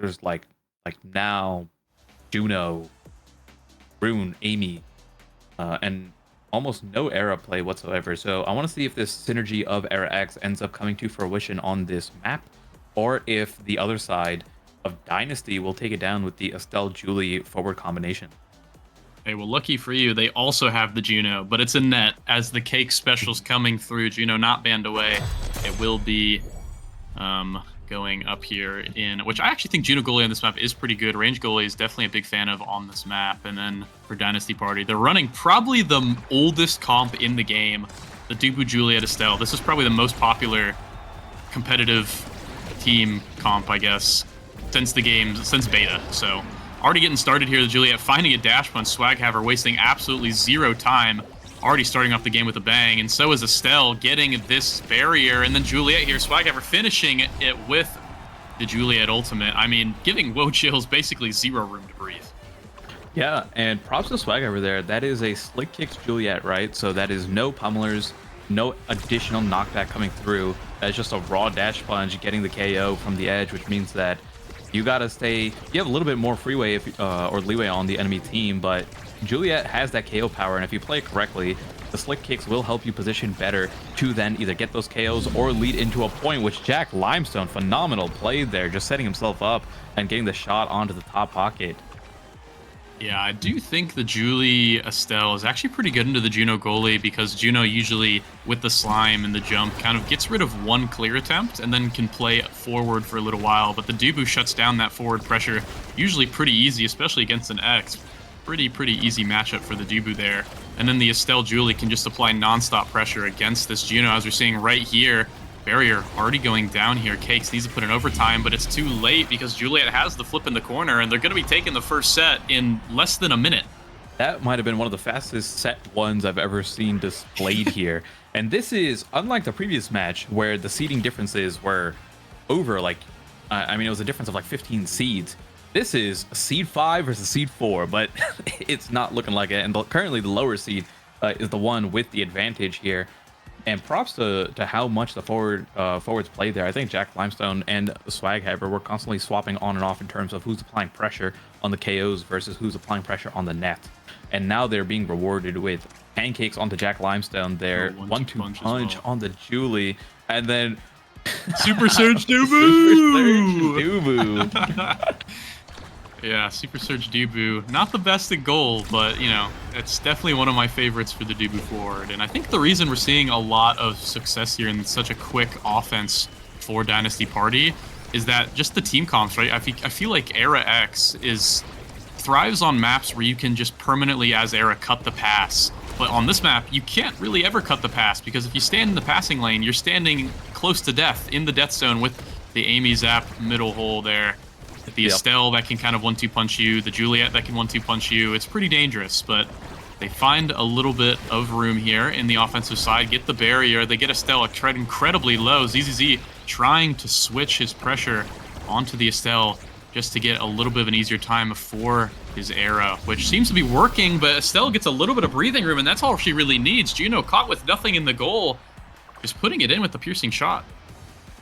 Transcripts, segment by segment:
there's like now Juno, Rune, Aimi, and almost no Era play whatsoever. So I want to see if this synergy of Era X ends up coming to fruition on this map, or if the other side of Dynasty will take it down with the Estelle Julie forward combination. Hey, well, lucky for you, they also have the Juno, but it's a net as the cake specials coming through. Juno not banned away. It will be going up here in, which I actually think Juno goalie on this map is pretty good. Range goalie is definitely a big fan of on this map. And then for Dynasty Party, they're running probably the oldest comp in the game, the Dubu Juliette Estelle. This is probably the most popular competitive team comp, I guess, since beta. So already getting started here, the Juliette finding a dash punch, Swaghaver wasting absolutely zero time, already starting off the game with a bang, and so is Estelle getting this barrier, and then Juliette here, Swaghaver finishing it with the Juliette ultimate. I mean, giving Woah Chills basically zero room to breathe. Yeah, and props to Swaghaver there. That is a slick kicks Juliette, right? So that is no pummelers, no additional knockback coming through. That's just a raw dash punch getting the KO from the edge, which means that you gotta stay. You have a little bit more freeway or leeway on the enemy team, but Juliette has that KO power, and if you play it correctly, the slick kicks will help you position better to then either get those KOs or lead into a point, which Jack Limestone, phenomenal play there, just setting himself up and getting the shot onto the top pocket. Yeah, I do think the Julie Estelle is actually pretty good into the Juno goalie, because Juno usually, with the slime and the jump, kind of gets rid of one clear attempt and then can play forward for a little while. But the Dubu shuts down that forward pressure usually pretty easy, especially against an X. Pretty easy matchup for the Dubu there. And then the Estelle Julie can just apply non-stop pressure against this Juno, as we're seeing right here. Barrier already going down here. Cakes needs to put in overtime, but it's too late because Juliette has the flip in the corner, and they're going to be taking the first set in less than a minute. That might have been one of the fastest set ones I've ever seen displayed here. And this is unlike the previous match where the seeding differences were over, like, I mean, it was a difference of like 15 seeds. This is seed 5 versus seed 4, but it's not looking like it. And currently the lower seed is the one with the advantage here. And props to how much the forwards played there. I think Jack Limestone and Swaghaver were constantly swapping on and off in terms of who's applying pressure on the KOs versus who's applying pressure on the net. And now they're being rewarded with pancakes onto Jack Limestone there, one-two punch on the Julie, and then Super Surge Dubu! Super Surge Dubu. Yeah, Super Surge Dubu. Not the best at goal, but, you know, it's definitely one of my favorites for the Dubu forward. And I think the reason we're seeing a lot of success here in such a quick offense for Dynasty Party is that just the team comps, right? I feel like Era X thrives on maps where you can just permanently, as Era, cut the pass. But on this map, you can't really ever cut the pass, because if you stand in the passing lane, you're standing close to death, in the death zone with the Aimi Zap middle hole there. The Estelle that can kind of 1-2 punch you, the Juliette that can 1-2 punch you. It's pretty dangerous, but they find a little bit of room here in the offensive side, get the barrier, they get Estelle tread incredibly low. ZZZ trying to switch his pressure onto the Estelle just to get a little bit of an easier time for his Era, which seems to be working, but Estelle gets a little bit of breathing room, and that's all she really needs. Juno caught with nothing in the goal, just putting it in with the piercing shot.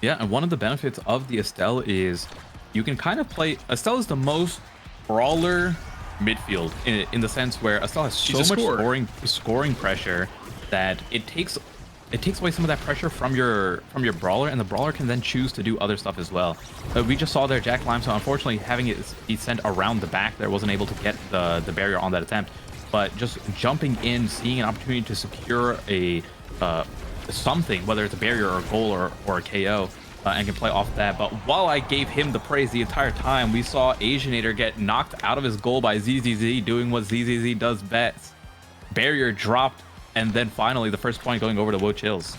Yeah, and one of the benefits of the Estelle is you can kind of play. Estelle is the most brawler midfield in the sense where Estelle has so much scoring pressure that it takes away some of that pressure from your brawler, and the brawler can then choose to do other stuff as well. We just saw there Jack Limestone, unfortunately, having it be sent around the back there, wasn't able to get the barrier on that attempt, but just jumping in, seeing an opportunity to secure a something, whether it's a barrier or a goal or a KO. And can play off that. But while I gave him the praise the entire time, we saw Asianator get knocked out of his goal by ZZZ, doing what ZZZ does best. Barrier dropped, and then finally the first point going over to Woah Chills.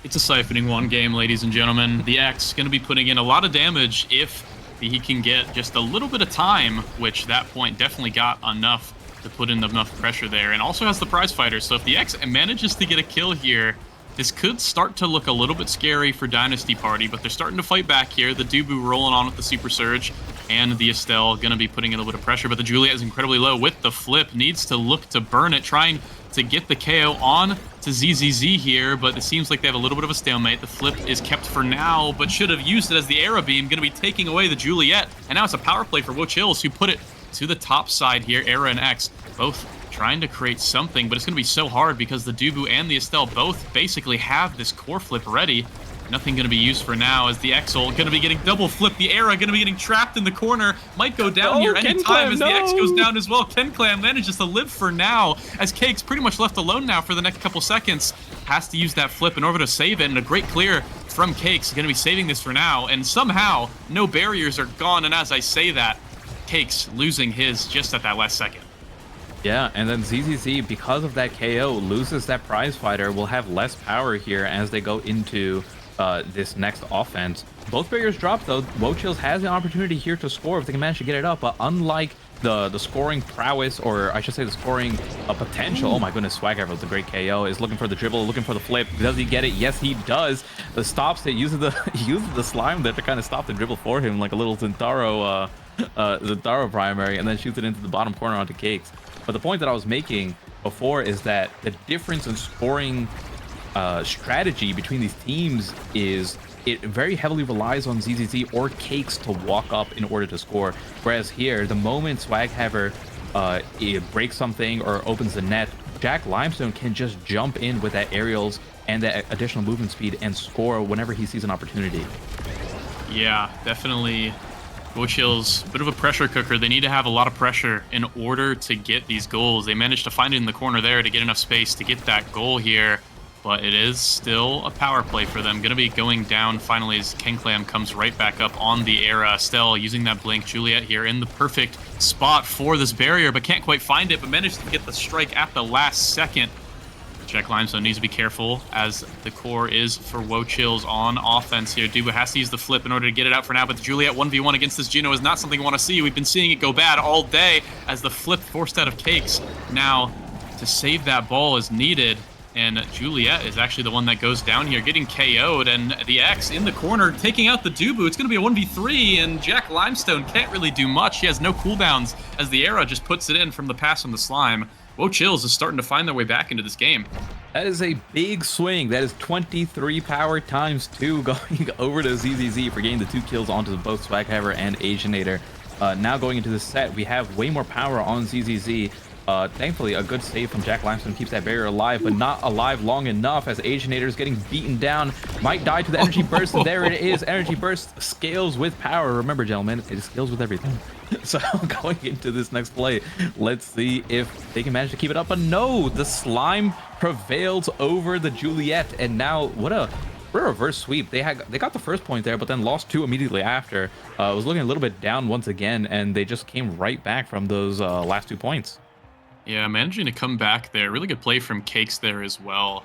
It's a siphoning one game, ladies and gentlemen. The X going to be putting in a lot of damage if he can get just a little bit of time, which that point definitely got enough to put in enough pressure there, and also has the prize fighter. So if the X manages to get a kill here, this could start to look a little bit scary for Dynasty Party, but they're starting to fight back here. The Dubu rolling on with the Super Surge, and the Estelle going to be putting in a little bit of pressure, but the Juliette is incredibly low with the flip. Needs to look to burn it, trying to to get the KO on to ZZZ here, but it seems like they have a little bit of a stalemate. The flip is kept for now, but should have used it as the Era Beam, going to be taking away the Juliette. And now it's a power play for Woah Chills, who put it to the top side here. Era and X both trying to create something, but it's going to be so hard because the Dubu and the Estelle both basically have this core flip ready. Nothing going to be used for now as the Exel going to be getting double flipped. The Era going to be getting trapped in the corner. Might go down here anytime as the X goes down as well. KenClam manages to live for now as Cake's pretty much left alone now for the next couple seconds. Has to use that flip in order to save it, and a great clear from Cake's going to be saving this for now. And somehow, no barriers are gone, and as I say that, Cake's losing his just at that last second. Yeah, and then ZZZ, because of that KO, loses that prize fighter, will have less power here as they go into this next offense. Both barriers drop though. Woah Chills has the opportunity here to score if they can manage to get it up, but unlike the scoring prowess, or I should say the scoring potential, oh my goodness, Swagger with a great KO, is looking for the dribble, looking for the flip. Does he get it? Yes, he does. Stops it, uses the slime there to kind of stop the dribble for him, like a little Zentaro primary, and then shoots it into the bottom corner onto Cakes. But the point that I was making before is that the difference in scoring strategy between these teams is it very heavily relies on ZZZ or Cakes to walk up in order to score. Whereas here, the moment Swaghaver breaks something or opens the net, Jack Limestone can just jump in with that aerials and that additional movement speed and score whenever he sees an opportunity. Yeah, definitely. Woah Chills, bit of a pressure cooker. They need to have a lot of pressure in order to get these goals. They managed to find it in the corner there to get enough space to get that goal here, but it is still a power play for them. Going to be going down finally as KenClam comes right back up on the Era. Estelle using that blink. Juliette here in the perfect spot for this barrier, but can't quite find it, but managed to get the strike at the last second. Jack Limestone needs to be careful as the core is for Woah Chills on offense here. Dubu has to use the flip in order to get it out for now, but the Juliette 1v1 against this Juno is not something we want to see. We've been seeing it go bad all day as the flip forced out of Cakes. Now, to save that ball is needed, and Juliette is actually the one that goes down here, getting KO'd, and the X in the corner taking out the Dubu. It's going to be a 1v3, and Jack Limestone can't really do much. He has no cooldowns as the Era just puts it in from the pass from the slime. Woah Chills is starting to find their way back into this game. That is a big swing. That is 23 power times 2 going over to ZZZ for getting the 2 kills onto both Swaghaver and Asianator. Now going into this set, we have way more power on ZZZ. Thankfully, a good save from Jack Limestone keeps that barrier alive, but not alive long enough as Asianator is getting beaten down. Might die to the energy burst, and there it is. Energy burst scales with power. Remember, gentlemen, it scales with everything. So going into this next play, let's see if they can manage to keep it up. But no, the slime prevails over the Juliette, and now what a reverse sweep. They got the first point there, but then lost 2 immediately after. It was looking a little bit down once again, and they just came right back from those last 2 points. Yeah, managing to come back there. Really good play from Cakes there as well.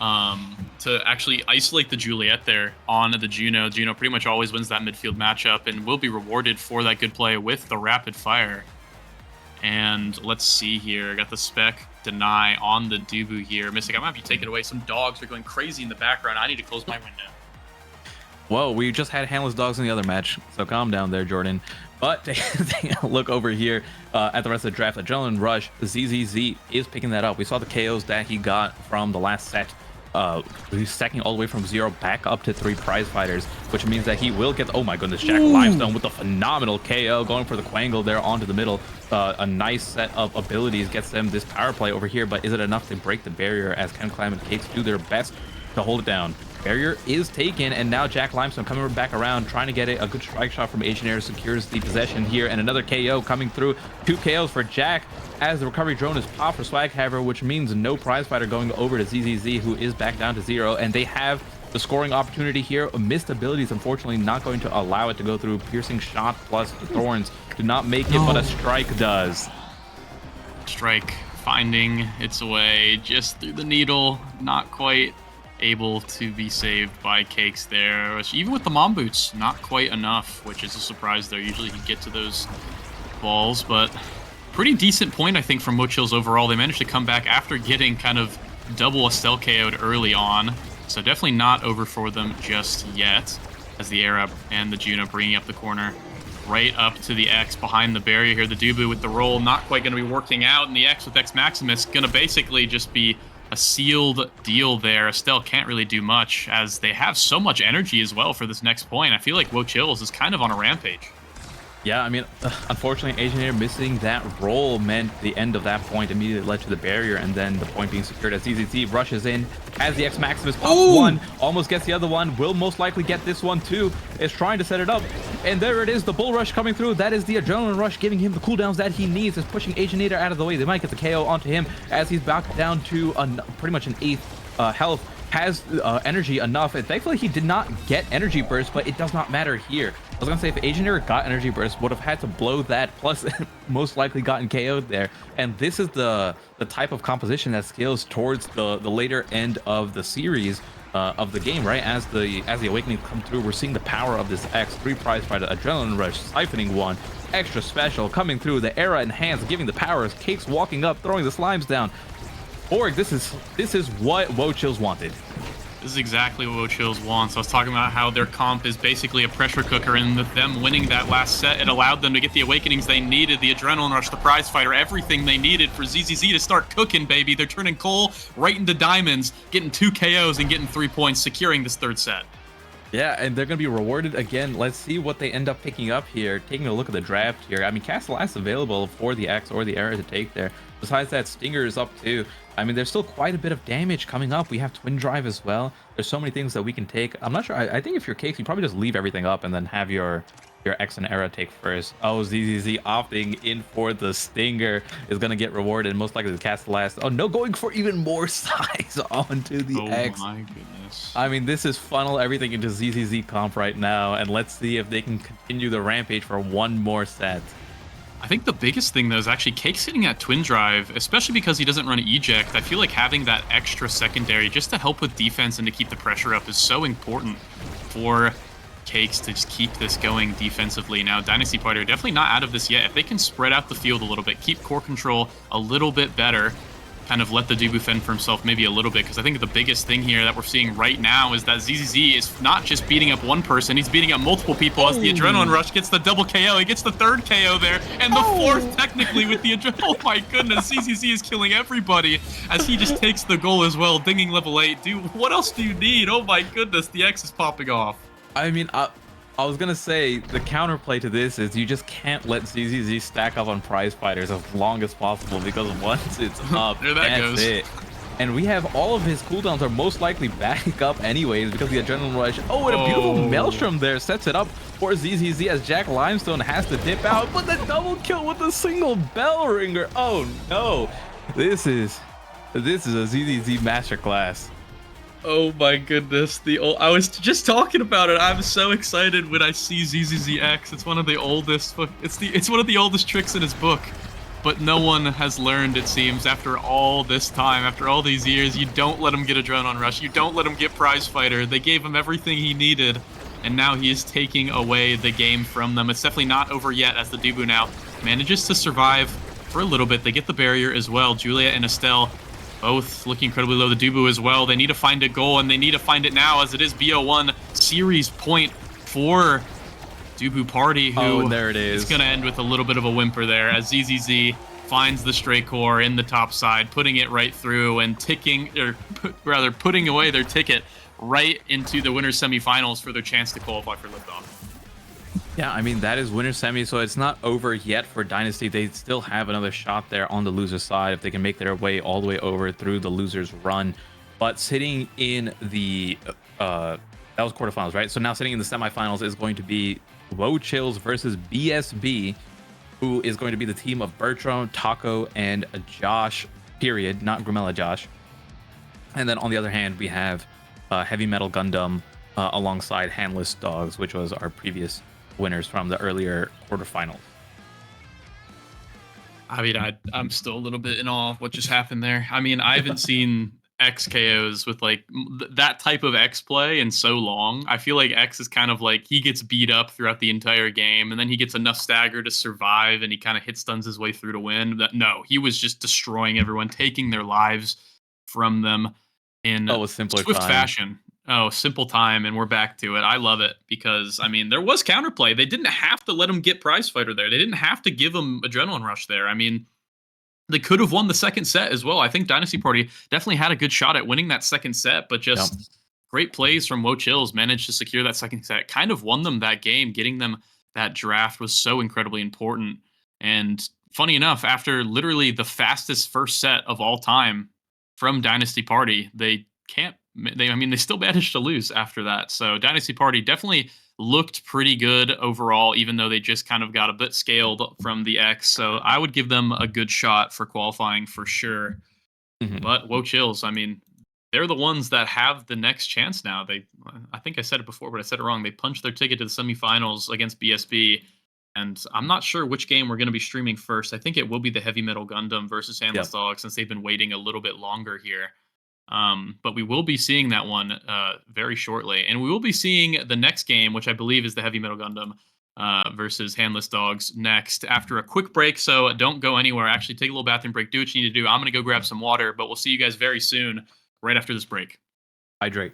To actually isolate the Juliette there on the Juno. Juno pretty much always wins that midfield matchup and will be rewarded for that good play with the rapid fire. And let's see here. Got the spec deny on the Dubu here. Mystic, I might have to take it away. Some dogs are going crazy in the background. I need to close my window. Whoa, we just had handless dogs in the other match, so calm down there, Jordan. But taking a look over here at the rest of the draft, Adrenaline Rush, ZZZ is picking that up. We saw the KOs that he got from the last set. He's stacking all the way from 0 back up to 3 prize fighters, which means that he will get, oh my goodness, Jack Limestone with a phenomenal KO going for the Quangle there onto the middle. A nice set of abilities gets them this power play over here, but is it enough to break the barrier as KenClam and Cakes do their best to hold it down? Barrier is taken, and now Jack Limestone coming back around, trying to get it. A good strike shot from Asianator secures the possession here, and another KO coming through. 2 KOs for Jack as the recovery drone is popped for Swaghaver, which means no prize fighter going over to ZZZ, who is back down to 0, and they have the scoring opportunity here. Missed abilities, unfortunately, not going to allow it to go through. Piercing shot plus the thorns do not make it, but a strike does. Strike finding its way just through the needle, not quite able to be saved by Cakes there. Even with the mom boots, not quite enough, which is a surprise there. Usually you get to those balls, but pretty decent point, I think, from Woah Chills overall. They managed to come back after getting kind of double Estelle KO'd early on, so definitely not over for them just yet, as the Arab and the Juno bringing up the corner right up to the X behind the barrier here. The Dubu with the roll not quite going to be working out, and the X with X Maximus going to basically just be a sealed deal there. Estelle can't really do much as they have so much energy as well for this next point. I feel like Woah Chills is kind of on a rampage. Yeah, I mean, unfortunately, Asian missing that roll meant the end of that point immediately led to the barrier, and then the point being secured as ZZZ rushes in as the X Maximus pops one, almost gets the other one, will most likely get this one too, is trying to set it up, and there it is, the bull rush coming through. That is the adrenaline rush giving him the cooldowns that he needs, is pushing Asian out of the way. They might get the KO onto him as he's back down to pretty much an 8th health. Has energy enough, and thankfully he did not get energy burst, but it does not matter here. I was gonna say, if Asian got energy burst, would have had to blow that, plus most likely gotten KO'd there. And this is the type of composition that scales towards the later end of the series of the game, right? As the awakening come through, we're seeing the power of this X3 prize fighter, adrenaline rush, siphoning one, extra special coming through, the era enhanced, giving the powers, Cakes walking up, throwing the slimes down. Org, this is what Woah Chills wanted. This is exactly what Woah Chills wants. I was talking about how their comp is basically a pressure cooker, and with them winning that last set, it allowed them to get the awakenings they needed, the adrenaline rush, the prize fighter, everything they needed for ZZZ to start cooking, baby. They're turning coal right into diamonds, getting 2 KOs and getting 3 points, securing this 3rd set. Yeah, and they're going to be rewarded again. Let's see what they end up picking up here. Taking a look at the draft here. I mean, Castle Ice available for the X or the Era to take there. Besides that, Stinger is up too. I mean, there's still quite a bit of damage coming up. We have Twin Drive as well. There's so many things that we can take. I'm not sure. I think if you're Cakes, you probably just leave everything up and then have your X and Era take first. Oh, ZZZ opting in for the Stinger is going to get rewarded. Most likely the Castle last. Oh, no, going for even more size onto the X. Oh, my goodness. I mean, this is funnel everything into ZZZ comp right now. And let's see if they can continue the rampage for one more set. I think the biggest thing, though, is actually Cake sitting at Twin Drive, especially because he doesn't run Eject. I feel like having that extra secondary just to help with defense and to keep the pressure up is so important for Cakes to just keep this going defensively. Now, Dynasty Party are definitely not out of this yet. If they can spread out the field a little bit, keep core control a little bit better, kind of let the Dubu fend for himself maybe a little bit, because I think the biggest thing here that we're seeing right now is that ZZZ is not just beating up one person, he's beating up multiple people as the adrenaline rush gets the double KO. He gets the 3rd KO there, and the 4th technically with the adrenaline. Oh my goodness, ZZZ is killing everybody as he just takes the goal as well, dinging level 8. Dude, what else do you need? Oh my goodness, the X is popping off. I mean, I was gonna say the counterplay to this is you just can't let ZZZ stack up on prize fighters as long as possible, because once it's up, there that that's goes. it. And we have all of his cooldowns are most likely back up anyways because the adrenaline rush. Oh, and a beautiful maelstrom there sets it up for ZZZ as Jack Limestone has to dip out, but the double kill with a single bell ringer. Oh no, this is a ZZZ masterclass. Oh my goodness, I was just talking about it. I'm so excited when I see ZZZX. It's one of the oldest, it's one of the oldest tricks in his book. But no one has learned, it seems, after all this time, after all these years. You don't let him get adrenaline rush. You don't let him get prize fighter. They gave him everything he needed, and now he is taking away the game from them. It's definitely not over yet as the Dubu now manages to survive for a little bit. They get the barrier as well. Juliette and Estelle both looking incredibly low. The Dubu as well. They need to find a goal, and they need to find it now, as it is BO1 series point for Dubu Party, who there it is. Going to end with a little bit of a whimper there, as ZZZ finds the stray core in the top side, putting it right through and putting away their ticket right into the winners semifinals for their chance to qualify for Liftoff. Yeah, I mean, that is winner semi, so it's not over yet for Dynasty. They still have another shot there on the loser side if they can make their way all the way over through the loser's run. But sitting in the that was quarterfinals, right? So now sitting in the semifinals is going to be Woah Chills versus BSB, who is going to be the team of Bertram, Taco, and Josh, period, not Grimella Josh. And then on the other hand, we have Heavy Metal Gundam alongside Handless Dogs, which was our previous winners from the earlier quarterfinals. I mean, I'm still a little bit in awe of what just happened there. I mean, I haven't seen X KOs with like that type of X play in so long. I feel like X is kind of like he gets beat up throughout the entire game, and then he gets enough stagger to survive, and he kind of hit stuns his way through to win. But no, he was just destroying everyone, taking their lives from them in swift fashion. Oh, simple time, and we're back to it. I love it because, I mean, there was counterplay. They didn't have to let him get prize fighter there. They didn't have to give him adrenaline rush there. I mean, they could have won the second set as well. I think Dynasty Party definitely had a good shot at winning that second set, but just great plays from Woah Chills managed to secure that second set. Kind of won them that game. Getting them that draft was so incredibly important. And funny enough, after literally the fastest first set of all time from Dynasty Party, they can't. I mean, they still managed to lose after that. So Dynasty Party definitely looked pretty good overall, even though they just kind of got a bit scaled from the X. So I would give them a good shot for qualifying for sure. But Woah Chills, I mean, they're the ones that have the next chance now. I think I said it before, but I said it wrong. They punched their ticket to the semifinals against BSB. And I'm not sure which game we're going to be streaming first. I think it will be the Heavy Metal Gundam versus Handless Dog, since they've been waiting a little bit longer here. But we will be seeing that one very shortly. And we will be seeing the next game, which I believe is the Heavy Metal Gundam versus Handless Dogs next after a quick break. So don't go anywhere. Actually, take a little bathroom break. Do what you need to do. I'm going to go grab some water, but we'll see you guys very soon right after this break. Hydrate.